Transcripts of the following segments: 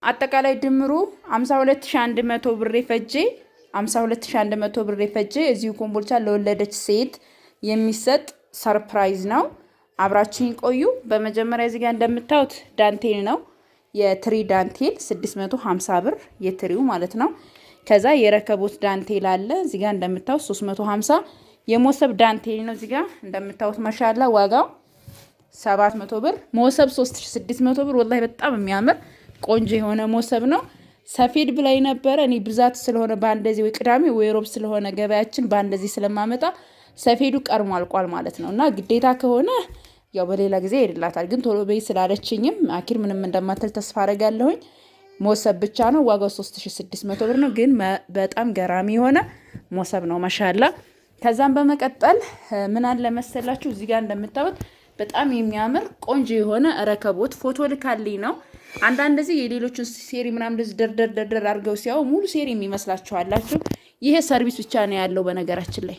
አጠቃላይ ድምሩ 52100 ብር ፈጀ 52100 ብር ፈጀ። እዚሁ ኮምቦልቻ ለወለደች ሴት የሚሰጥ ሰርፕራይዝ ነው። አብራችሁን ቆዩ። በመጀመሪያ እዚህ ጋር እንደምታዩት ዳንቴል ነው። የትሪ ዳንቴል 650 ብር የትሪው ማለት ነው። ከዛ የረከቦት ዳንቴል አለ እዚህ ጋር እንደምታዩት 350። የሞሰብ ዳንቴል ነው እዚህ ጋር እንደምታዩት ማሻአላ ዋጋው 700 ብር። ሞሰብ 3600 ብር። ወላሂ በጣም የሚያምር ቆንጆ የሆነ ሞሰብ ነው። ሰፌድ ብላይ ነበረ እኔ ብዛት ስለሆነ ባንደዚህ ወይ ቅዳሜ ወይ ሮብ ስለሆነ ገበያችን ባንደዚህ ስለማመጣ ሰፌዱ ቀርሞ አልቋል ማለት ነውና ግዴታ ከሆነ ያው በሌላ ጊዜ ይደላታል። ግን ቶሎ በይ ስላለችኝም አኪር ምንም እንደማትል ተስፋ አረጋለሁኝ። ሞሰብ ብቻ ነው ዋጋው 3600 ብር ነው። ግን በጣም ገራሚ የሆነ ሞሰብ ነው ማሻአላ። ከዛም በመቀጠል ምን አለ መሰላችሁ እዚህ ጋር እንደምታዩት በጣም የሚያምር ቆንጆ የሆነ ረከቦት ፎቶ ልካልኝ ነው። አንዳንድ ጊዜ የሌሎችን ሴሪ ምናምን እንደዚህ ደርደር አድርገው ሲያው ሙሉ ሴሪ የሚመስላችኋላችሁ። ይሄ ሰርቪስ ብቻ ነው ያለው በነገራችን ላይ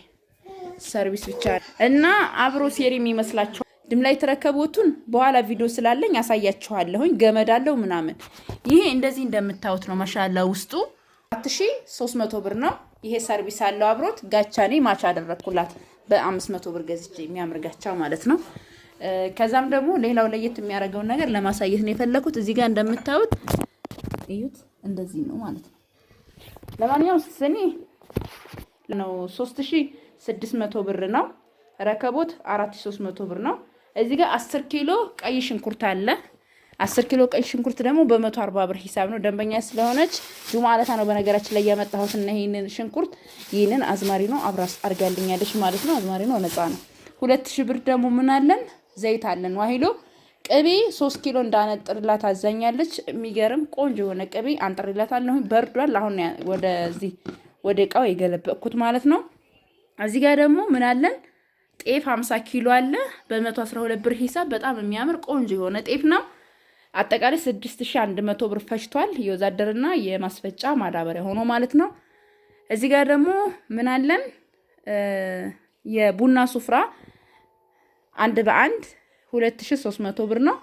ሰርቪስ ብቻ እና አብሮ ሴሪ የሚመስላችሁ ድምላይ ተረከቦቱን በኋላ ቪዲዮ ስላለኝ አሳያችኋለሁኝ። ገመድ አለው ምናምን። ይሄ እንደዚህ እንደምታዩት ነው ማሻአላ። ውስጡ 4300 ብር ነው። ይሄ ሰርቪስ አለው አብሮት። ጋቻኔ ማች አደረኩላት በ500 ብር ገዝቼ የሚያምር ጋቻ ማለት ነው። ከዛም ደግሞ ሌላው ለየት የሚያደርገው ነገር ለማሳየት ነው የፈለኩት። እዚህ ጋር እንደምታዩት እዩት እንደዚህ ነው ማለት ነው። ለማንኛውም ስኒ ነው 3600 ብር ነው። ረከቦት 4300 ብር ነው። እዚህ ጋር 10 ኪሎ ቀይ ሽንኩርት አለ። 10 ኪሎ ቀይ ሽንኩርት ደግሞ በ140 ብር ሂሳብ ነው። ደንበኛ ስለሆነች ጁማለታ ነው በነገራችን ላይ ያመጣሁት እና ይሄንን ሽንኩርት ይሄንን አዝማሪ ነው አብራስ አርጋልኛለች ማለት ነው። አዝማሪ ነው ነፃ ነው። 2000 ብር ደግሞ ምን አለን? ዘይት አለን። ዋሂሎ ቅቤ 3 ኪሎ እንዳነጥርላት አዛኛለች። የሚገርም ቆንጆ የሆነ ቅቤ አንጥርላታለሁ። በርዷል። አሁን ወደዚህ ወደ እቃው የገለበጥኩት ማለት ነው። እዚህ ጋር ደግሞ ምን አለን? ጤፍ 50 ኪሎ አለ በ112 ብር ሂሳብ። በጣም የሚያምር ቆንጆ የሆነ ጤፍ ነው። አጠቃላይ 6100 ብር ፈጅቷል። የወዛደርና የማስፈጫ ማዳበሪያ ሆኖ ማለት ነው። እዚህ ጋር ደግሞ ምን አለን? የቡና ሱፍራ አንድ በአንድ 2300 ብር ነው።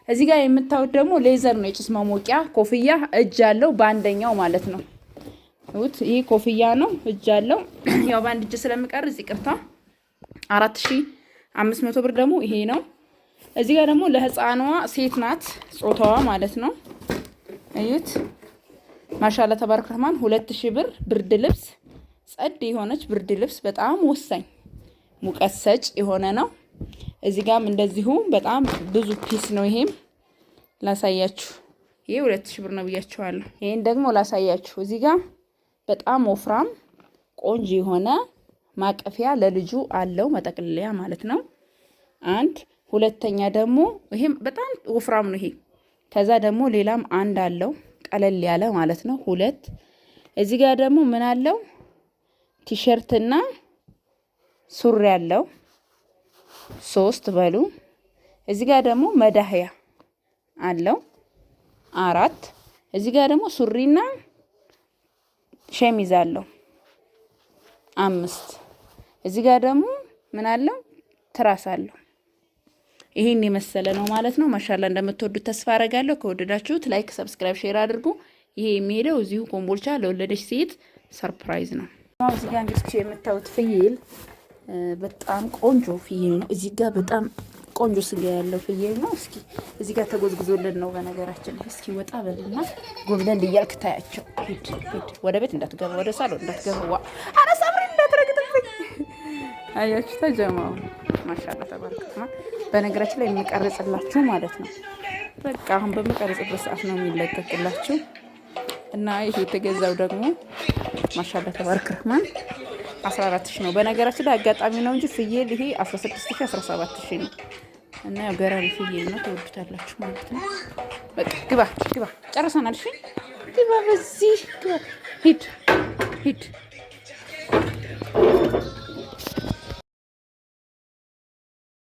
እዚህ ጋር የምታዩት ደግሞ ሌዘር ነው። የጭስ ማሞቂያ ኮፍያ እጅ አለው በአንደኛው ማለት ነው። ይሄ ኮፍያ ነው እጅ አለው። ያው በአንድ እጅ ስለምቀርጽ ይቅርታ። 4500 ብር ደግሞ ይሄ ነው። እዚህ ጋር ደግሞ ለህፃኗ ሴት ናት ጾታዋ ማለት ነው። እዩት ማሻአላ ተባረክ ረህማን 2000 ብር ብርድ ልብስ ጸድ የሆነች ብርድ ልብስ በጣም ወሳኝ ሙቀት ሰጭ የሆነ ነው። እዚህ ጋርም እንደዚሁ በጣም ብዙ ፒስ ነው። ይሄም ላሳያችሁ። ይሄ 2000 ብር ነው ብያችኋለሁ። ይሄን ደግሞ ላሳያችሁ። እዚህ ጋር በጣም ወፍራም ቆንጆ የሆነ ማቀፊያ ለልጁ አለው መጠቅለያ ማለት ነው። አንድ ሁለተኛ ደግሞ ይሄም በጣም ወፍራም ነው ይሄ። ከዛ ደግሞ ሌላም አንድ አለው ቀለል ያለ ማለት ነው። ሁለት እዚህ ጋር ደግሞ ምን አለው? ቲሸርትና ሱሪ አለው 3 በሉ። እዚህ ጋር ደግሞ መዳህያ አለው 4። እዚህ ጋር ደግሞ ሱሪና ሸሚዝ አለው 5። እዚህ ጋር ደግሞ ምን አለው? ትራስ አለው። ይሄን የመሰለ ነው ማለት ነው። ማሻአላ እንደምትወዱት ተስፋ አረጋለሁ። ከወደዳችሁት ላይክ፣ ሰብስክራይብ፣ ሼር አድርጉ። ይሄ የሚሄደው እዚሁ ኮምቦልቻ ለወለደች ሴት ሰርፕራይዝ ነው። እዚህ ጋር እንግዲህ የምታዩት ፍየል በጣም ቆንጆ ፍየል ነው። እዚህ ጋር በጣም ቆንጆ ስጋ ያለው ፍየል ነው። እስኪ እዚህ ጋር ተጎዝጉዞልን ነው በነገራችን ላይ። እስኪ ወጣ በልና ጎብለን እያልክ ታያቸው። ሂድ ወደ ቤት እንዳትገባ፣ ወደ ሳሎን እንዳትገባ። አረ ሳምሪ እንዳትረግጥብኝ። አያችሁ ተጀማው ማሻአላ ተባረከ። በነገራችን ላይ የሚቀርጽላችሁ ማለት ነው። በቃ አሁን በመቀረጽበት ሰዓት ነው የሚለቀቅላችሁ እና ይሄ የተገዛው ደግሞ ማሻአላ ተባረከ ረህማን 14000 ነው። በነገራችን ላይ አጋጣሚ ነው እንጂ ፍየል ይሄ 16000 17000 ነው እና ያው ገራሚ ፍየል ነው። ተወዱታላችሁ ማለት ነው። በቃ ግባ ጨርሰናል። እሺ ግባ በዚህ ግባ። ሂድ